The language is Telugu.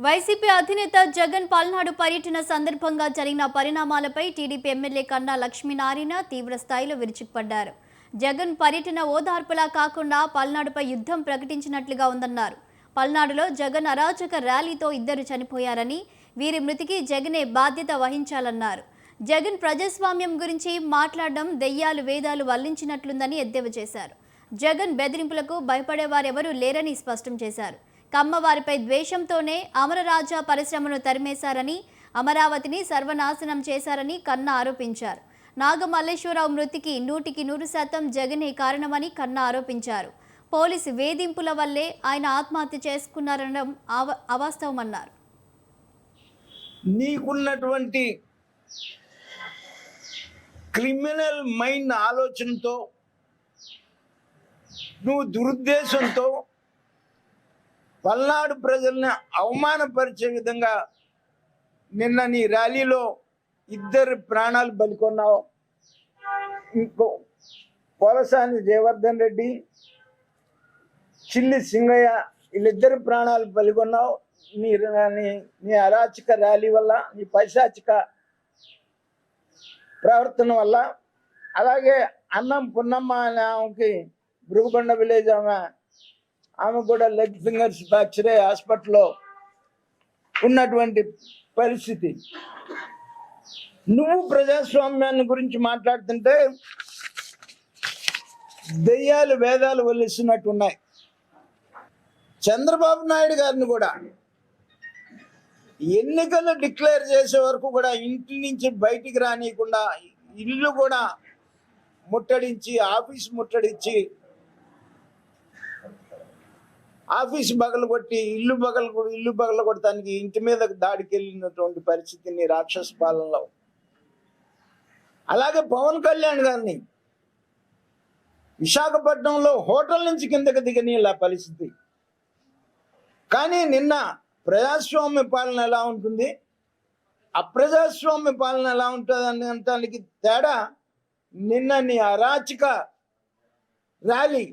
వైసీపీ అధినేత జగన్ పల్నాడు పర్యటన సందర్భంగా జరిగిన పరిణామాలపై టీడీపీ ఎమ్మెల్యే కన్నా లక్ష్మీనారాయణ తీవ్ర స్థాయిలో విరుచుకుపడ్డారు. జగన్ పర్యటన ఓదార్పులా కాకుండా పల్నాడుపై యుద్ధం ప్రకటించినట్లుగా ఉందన్నారు. పల్నాడులో జగన్ అరాచక ర్యాలీతో 2 చనిపోయారని, వీరి మృతికి జగనే బాధ్యత వహించాలన్నారు. జగన్ ప్రజాస్వామ్యం గురించి మాట్లాడడం దెయ్యాలు వేదాలు వల్లించినట్లుందని ఎద్దేవా చేశారు. జగన్ బెదిరింపులకు భయపడేవారెవరూ లేరని స్పష్టం చేశారు. కమ్మవారిపై ద్వేషంతోనే అమరరాజా పరిశ్రమను తరిమేశారని, అమరావతిని సర్వనాశనం చేశారని కన్నా ఆరోపించారు. నాగమల్లేశ్వరరావు మృతికి 100% జగనే కారణమని కన్నా ఆరోపించారు. పోలీసు వేధింపుల వల్లే ఆయన ఆత్మహత్య చేసుకున్నారనడం అవాస్తవమన్నారు. నీకున్నటువంటి క్రిమినల్ మైండ్ ఆలోచనతో, నువ్వు దురుద్దేశంతో పల్నాడు ప్రజల్ని అవమానపరిచే విధంగా నిన్న నీ ర్యాలీలో 2 ప్రాణాలు బలికొన్నావు. ఇంకో పోలసాని జయవర్ధన్ రెడ్డి, చిల్లి సింగయ్య, వీళ్ళిద్దరు ప్రాణాలు బలికొన్నావు. నీ అరాచక ర్యాలీ వల్ల, నీ పైశాచిక ప్రవర్తన వల్ల. అలాగే అన్నం పున్నమ్మ అనే ఆమెకి భృగుబండ విలేజ్ ఆమె కూడా లెగ్ ఫింగర్స్ ఫ్రాక్చర్ అయ్యి హాస్పిటల్లో ఉన్నటువంటి పరిస్థితి. నువ్వు ప్రజాస్వామ్యాన్ని గురించి మాట్లాడుతుంటే దెయ్యాలు వేదాలు వల్లిస్తున్నట్టు ఉన్నాయి. చంద్రబాబు నాయుడు గారిని కూడా ఎన్నికలు డిక్లేర్ చేసే వరకు కూడా ఇంటి నుంచి బయటికి రానియకుండా, ఇల్లు కూడా ముట్టడించి, ఆఫీస్ ముట్టడించి, ఆఫీస్ బగలు కొట్టి ఇల్లు బగలు కొట్టడానికి ఇంటి మీద దాడికి వెళ్ళినటువంటి పరిస్థితి నీ రాక్షస పాలనలో. అలాగే పవన్ కళ్యాణ్ గారిని విశాఖపట్నంలో హోటల్ నుంచి కిందకి దిగనీళ్ళ పరిస్థితి. కానీ నిన్న ప్రజాస్వామ్య పాలన ఎలా ఉంటుంది, అప్రజాస్వామ్య పాలన ఎలా ఉంటుంది అనడానికి తేడా నిన్న నీ అరాచక ర్యాలీ